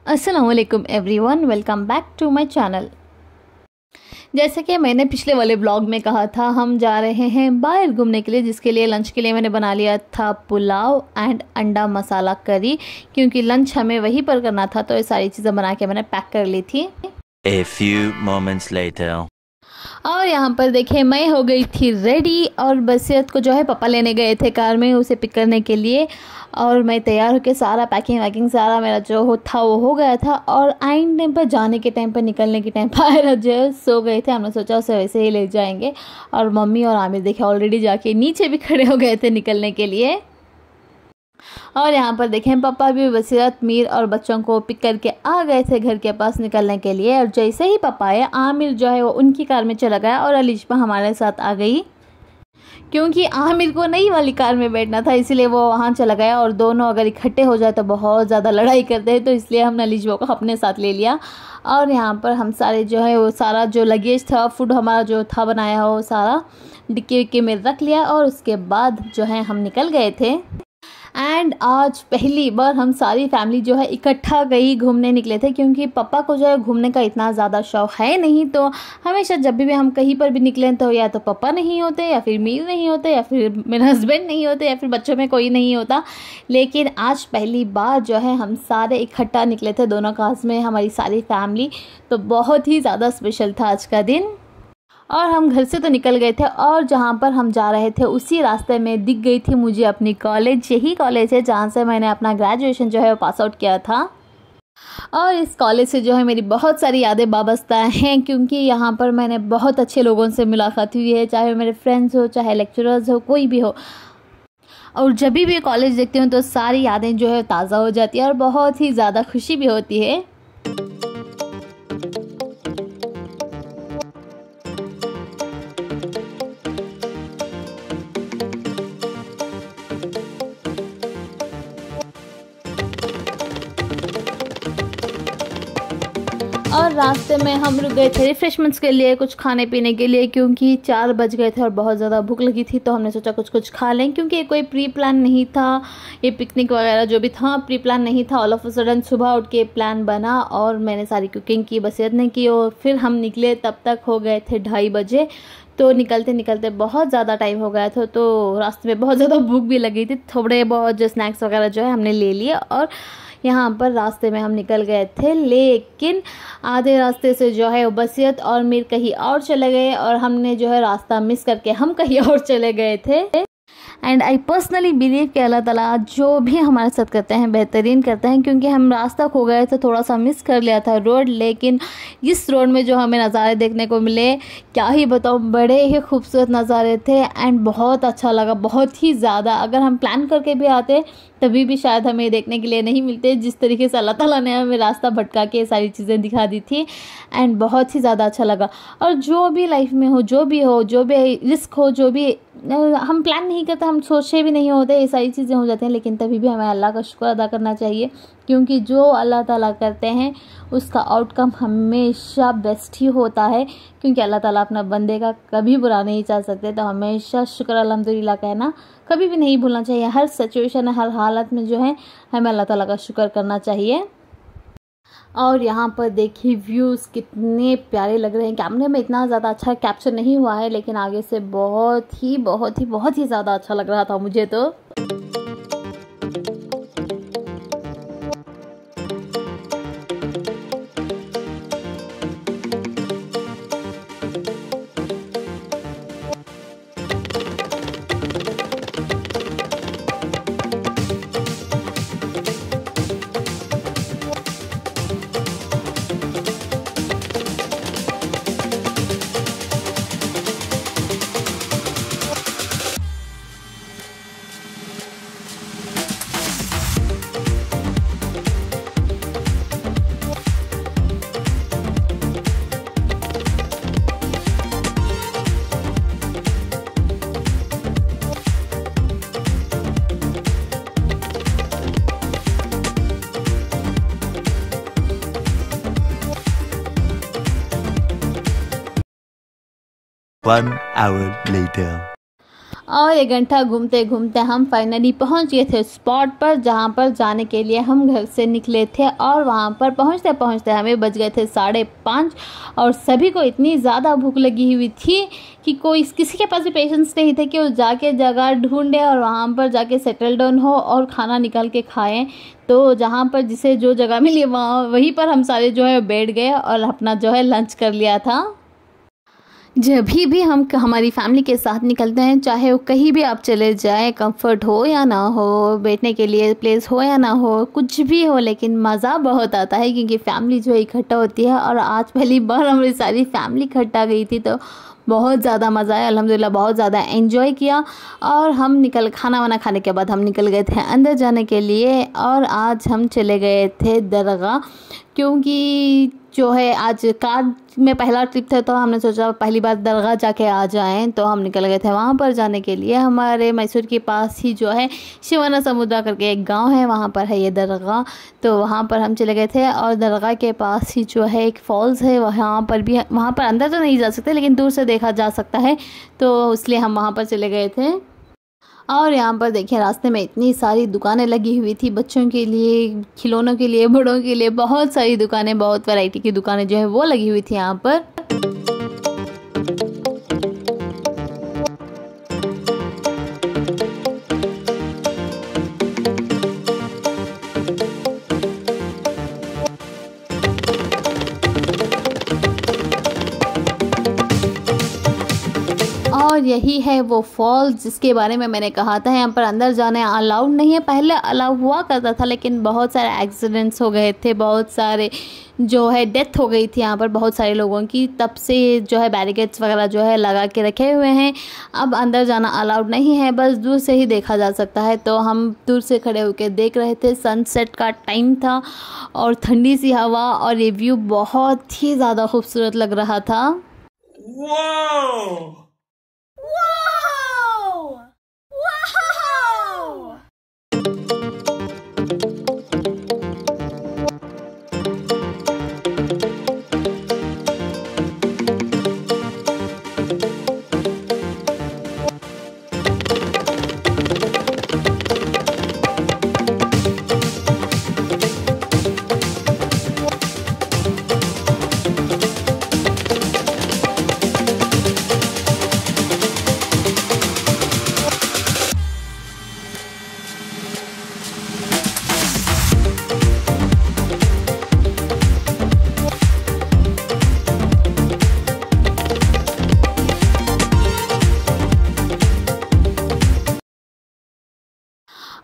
अस्सलाम वालेकुम everyone, welcome back to my channel. जैसे कि मैंने पिछले वाले ब्लॉग में कहा था, हम जा रहे हैं बाहर घूमने के लिए, जिसके लिए लंच के लिए मैंने बना लिया था पुलाव एंड अंडा मसाला करी, क्योंकि लंच हमें वहीं पर करना था। तो ये सारी चीज़ें बना के मैंने पैक कर ली थी। A few moments later. और यहाँ पर देखिए, मैं हो गई थी रेडी और बसीरत को जो है पापा लेने गए थे कार में उसे पिक करने के लिए। और मैं तैयार होकर सारा पैकिंग वैकिंग सारा मेरा जो था वो हो गया था। और आइन टाइम पर जाने के टाइम पर निकलने के टाइम पर जो है सो गए थे। हमने सोचा उसे वैसे ही ले जाएंगे। और मम्मी और आमिर देखे ऑलरेडी जाके नीचे भी खड़े हो गए थे निकलने के लिए। और यहाँ पर देखें, पापा भी बसीरत, मीर और बच्चों को पिक करके आ गए थे घर के पास निकलने के लिए। और जैसे ही पापा आए, आमिर जो है वो उनकी कार में चला गया और अलिशबा हमारे साथ आ गई, क्योंकि आमिर को नई वाली कार में बैठना था, इसीलिए वो वहाँ चला गया। और दोनों अगर इकट्ठे हो जाए तो बहुत ज़्यादा लड़ाई करते हैं, तो इसलिए हमने अलिशबा को अपने साथ ले लिया। और यहाँ पर हम सारे जो है वो सारा जो लगेज था, फूड हमारा जो था बनाया हो, सारा डिक्की विक्की में रख लिया। और उसके बाद जो है हम निकल गए थे। एंड आज पहली बार हम सारी फैमिली जो है इकट्ठा गई घूमने निकले थे, क्योंकि पापा को जो है घूमने का इतना ज़्यादा शौक है नहीं। तो हमेशा जब भी हम कहीं पर भी निकले तो या तो पापा नहीं होते, या फिर मीर नहीं होते, या फिर मेरे हस्बैंड नहीं होते, या फिर बच्चों में कोई नहीं होता। लेकिन आज पहली बार जो है हम सारे इकट्ठा निकले थे, दोनों कास्ट में हमारी सारी फैमिली। तो बहुत ही ज़्यादा स्पेशल था आज का दिन। और हम घर से तो निकल गए थे, और जहाँ पर हम जा रहे थे उसी रास्ते में दिख गई थी मुझे अपनी कॉलेज। यही कॉलेज है जहाँ से मैंने अपना ग्रेजुएशन जो है वो पास आउट किया था। और इस कॉलेज से जो है मेरी बहुत सारी यादें वाबस्ता हैं, क्योंकि यहाँ पर मैंने बहुत अच्छे लोगों से मुलाकात हुई है, चाहे मेरे फ्रेंड्स हो, चाहे लेक्चरर्स हो, कोई भी हो। और जब भी कॉलेज देखती हूँ तो सारी यादें जो है ताज़ा हो जाती है और बहुत ही ज़्यादा खुशी भी होती है। और रास्ते में हम रुक गए थे रिफ्रेशमेंट्स के लिए, कुछ खाने पीने के लिए, क्योंकि 4 बज गए थे और बहुत ज़्यादा भूख लगी थी। तो हमने सोचा कुछ खा लें, क्योंकि कोई प्री प्लान नहीं था, ये पिकनिक वगैरह जो भी था प्री प्लान नहीं था। ऑल ऑफ अ सडन सुबह उठ के प्लान बना और मैंने सारी कुकिंग की, बसीरत ने की, और फिर हम निकले। तब तक हो गए थे 2:30 बजे। तो निकलते निकलते बहुत ज़्यादा टाइम हो गया था, तो रास्ते में बहुत ज़्यादा भूख भी लगी थी। थोड़े बहुत जो स्नैक्स वगैरह जो है हमने ले लिए और यहाँ पर रास्ते में हम निकल गए थे। लेकिन आधे रास्ते से जो है वो बसीरत और मीर कहीं और चले गए, और हमने जो है रास्ता मिस करके हम कहीं और चले गए थे। एंड आई पर्सनली बिलीव कि अल्लाह ताला जो भी हमारे साथ करते हैं बेहतरीन करते हैं, क्योंकि हम रास्ता खो गए थे, थोड़ा सा मिस कर लिया था रोड। लेकिन इस रोड में जो हमें नज़ारे देखने को मिले, क्या ही बताऊँ, बड़े ही खूबसूरत नज़ारे थे। एंड बहुत अच्छा लगा, बहुत ही ज़्यादा। अगर हम प्लान करके भी आते तभी भी शायद हमें देखने के लिए नहीं मिलते, जिस तरीके से अल्लाह ताला ने हमें रास्ता भटका के सारी चीज़ें दिखा दी थी। एंड बहुत ही ज़्यादा अच्छा लगा। और जो भी लाइफ में हो, जो भी रिस्क हो, जो भी हम प्लान नहीं करते, हम सोचे भी नहीं होते, ये सारी चीज़ें हो जाती हैं। लेकिन तभी भी हमें अल्लाह का शुक्र अदा करना चाहिए, क्योंकि जो अल्लाह ताला करते हैं उसका आउटकम हमेशा बेस्ट ही होता है। क्योंकि अल्लाह ताला अपना बंदे का कभी बुरा नहीं चाह सकते। तो हमेशा शुक्र अल्हम्दुलिल्लाह कहना कभी भी नहीं भूलना चाहिए। हर सिचुएशन, हर हालत में जो है हमें अल्लाह ताला का शुक्र करना चाहिए। और यहाँ पर देखिए व्यूज़ कितने प्यारे लग रहे हैं। कैमरे में इतना ज़्यादा अच्छा कैप्चर नहीं हुआ है, लेकिन आगे से बहुत ही ज़्यादा अच्छा लग रहा था मुझे तो। One hour later. और 1 घंटा घूमते घूमते हम फाइनली पहुंच गए थे स्पॉट पर, जहां पर जाने के लिए हम घर से निकले थे। और वहां पर पहुंचते पहुंचते हमें बज गए थे 5:30 और सभी को इतनी ज़्यादा भूख लगी हुई थी कि किसी के पास भी पेशेंस नहीं थे कि वो जाके जगह ढूंढे और वहाँ पर जाके सेटल डाउन हो और खाना निकाल के खाएं। तो जहाँ पर जिसे जो जगह मिली वहीं पर हम सारे जो है बैठ गए और अपना जो है लंच कर लिया था। जब भी हम हमारी फैमिली के साथ निकलते हैं, चाहे वो कहीं भी आप चले जाएं, कंफर्ट हो या ना हो, बैठने के लिए प्लेस हो या ना हो, कुछ भी हो, लेकिन मज़ा बहुत आता है क्योंकि फैमिली जो है इकट्ठा होती है। और आज पहली बार हमारी सारी फैमिली इकट्ठा गई थी तो बहुत ज़्यादा मज़ा आया, अल्हम्दुलिल्लाह बहुत ज़्यादा एंजॉय किया। और हम खाना वाना खाने के बाद हम निकल गए थे अंदर जाने के लिए। और आज हम चले गए थे दरगाह, क्योंकि जो है आज कार में पहला ट्रिप था तो हमने सोचा पहली बार दरगाह जाके आ जाएं, तो हम निकल गए थे वहाँ पर जाने के लिए। हमारे मैसूर के पास ही जो है शिवाना समुद्रा करके एक गांव है, वहाँ पर है ये दरगाह। तो वहाँ पर हम चले गए थे और दरगाह के पास ही जो है एक फॉल्स है, वहाँ पर अंदर तो नहीं जा सकते लेकिन दूर से देखा जा सकता है, तो इसलिए हम वहाँ पर चले गए थे। और यहाँ पर देखिए रास्ते में इतनी सारी दुकानें लगी हुई थी, बच्चों के लिए, खिलौनों के लिए, बड़ों के लिए, बहुत सारी दुकानें, बहुत वैरायटी की दुकानें जो है वो लगी हुई थी यहाँ पर। और यही है वो फॉल्स जिसके बारे में मैंने कहा था। यहाँ पर अंदर जाने अलाउड नहीं है, पहले अलाउ हुआ करता था लेकिन बहुत सारे एक्सीडेंट्स हो गए थे, बहुत सारे जो है डेथ हो गई थी यहाँ पर बहुत सारे लोगों की, तब से जो है बैरिकेड्स वगैरह जो है लगा के रखे हुए हैं। अब अंदर जाना अलाउड नहीं है, बस दूर से ही देखा जा सकता है। तो हम दूर से खड़े होकर देख रहे थे, सनसेट का टाइम था और ठंडी सी हवा, और ये व्यू बहुत ही ज़्यादा खूबसूरत लग रहा था। Whoa! Wow! Wow!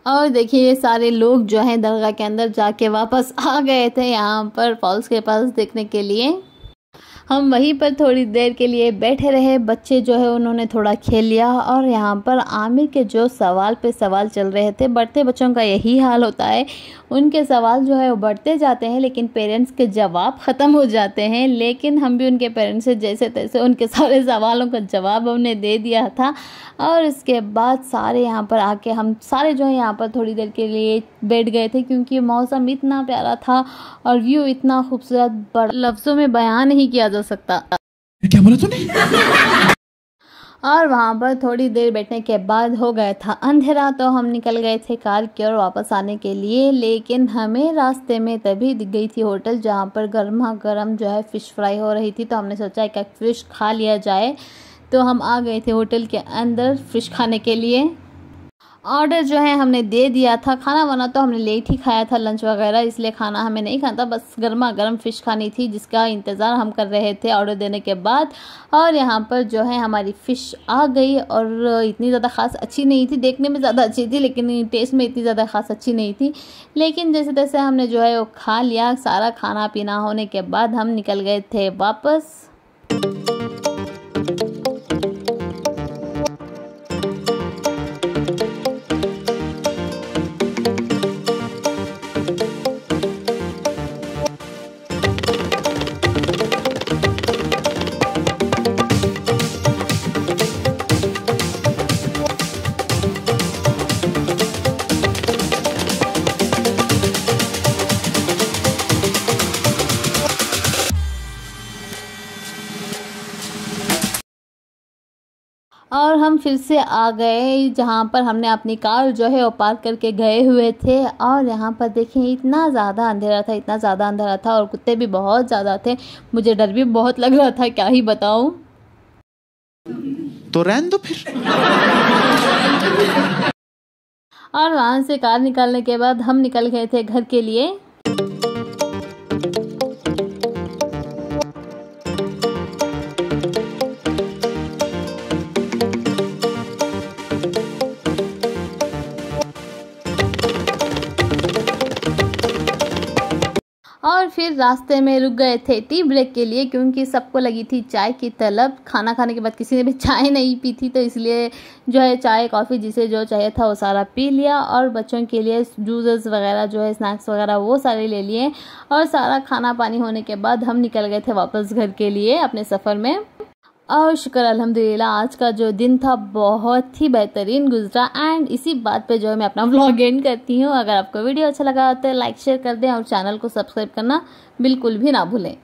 और देखिए ये सारे लोग जो हैं दरगाह के अंदर जाके वापस आ गए थे यहाँ पर फॉल्स के पास देखने के लिए। हम वहीं पर थोड़ी देर के लिए बैठे रहे, बच्चे जो है उन्होंने थोड़ा खेल लिया। और यहाँ पर आमिर के जो सवाल पे सवाल चल रहे थे, बढ़ते बच्चों का यही हाल होता है, उनके सवाल जो है वो बढ़ते जाते हैं लेकिन पेरेंट्स के जवाब ख़त्म हो जाते हैं। लेकिन हम भी उनके पेरेंट्स से जैसे तैसे उनके सारे सवालों का जवाब हमने दे दिया था। और इसके बाद सारे यहाँ पर आके हम सारे जो है यहाँ पर थोड़ी देर के लिए बैठ गए थे, क्योंकि मौसम इतना प्यारा था और व्यू इतना खूबसूरत, बड़ा लफ्ज़ों में बयान नहीं किया जा सकता। क्या बोला तूने? और वहाँ पर थोड़ी देर बैठने के बाद हो गया था अंधेरा, तो हम निकल गए थे कार की ओर वापस आने के लिए। लेकिन हमें रास्ते में तभी दिख गई थी होटल जहाँ पर गर्मा गर्म जो है फ़िश फ्राई हो रही थी। तो हमने सोचा कि फ़िश खा लिया जाए, तो हम आ गए थे होटल के अंदर फ़िश खाने के लिए। ऑर्डर जो है हमने दे दिया था, खाना वाना तो हमने लेट ही खाया था लंच वगैरह, इसलिए खाना हमें नहीं खाना था, बस गर्मा गर्म फ़िश खानी थी जिसका इंतज़ार हम कर रहे थे ऑर्डर देने के बाद। और यहाँ पर जो है हमारी फ़िश आ गई और इतनी ज़्यादा ख़ास अच्छी नहीं थी, देखने में ज़्यादा अच्छी थी लेकिन टेस्ट में इतनी ज़्यादा ख़ास अच्छी नहीं थी। लेकिन जैसे तैसे हमने जो है वो खा लिया। सारा खाना पीना होने के बाद हम निकल गए थे वापस। और हम फिर से आ गए जहाँ पर हमने अपनी कार जो है वो पार्क करके गए हुए थे। और यहाँ पर देखें इतना ज़्यादा अंधेरा था, इतना ज़्यादा अंधेरा था और कुत्ते भी बहुत ज़्यादा थे। मुझे डर भी बहुत लग रहा था, क्या ही बताऊँ। तो रहने दो फिर। और वहाँ से कार निकालने के बाद हम निकल गए थे घर के लिए। और फिर रास्ते में रुक गए थे टी ब्रेक के लिए, क्योंकि सबको लगी थी चाय की तलब। खाना खाने के बाद किसी ने भी चाय नहीं पी थी, तो इसलिए जो है चाय कॉफ़ी जिसे जो चाहिए था वो सारा पी लिया। और बच्चों के लिए जूसेस वगैरह जो है स्नैक्स वगैरह वो सारे ले लिए। और सारा खाना पानी होने के बाद हम निकल गए थे वापस घर के लिए अपने सफ़र में। और शुक्र अल्हम्दुलिल्लाह आज का जो दिन था बहुत ही बेहतरीन गुजरा। एंड इसी बात पे जो है मैं अपना व्लॉग एंड करती हूँ। अगर आपको वीडियो अच्छा लगा तो लाइक शेयर कर दें और चैनल को सब्सक्राइब करना बिल्कुल भी ना भूलें।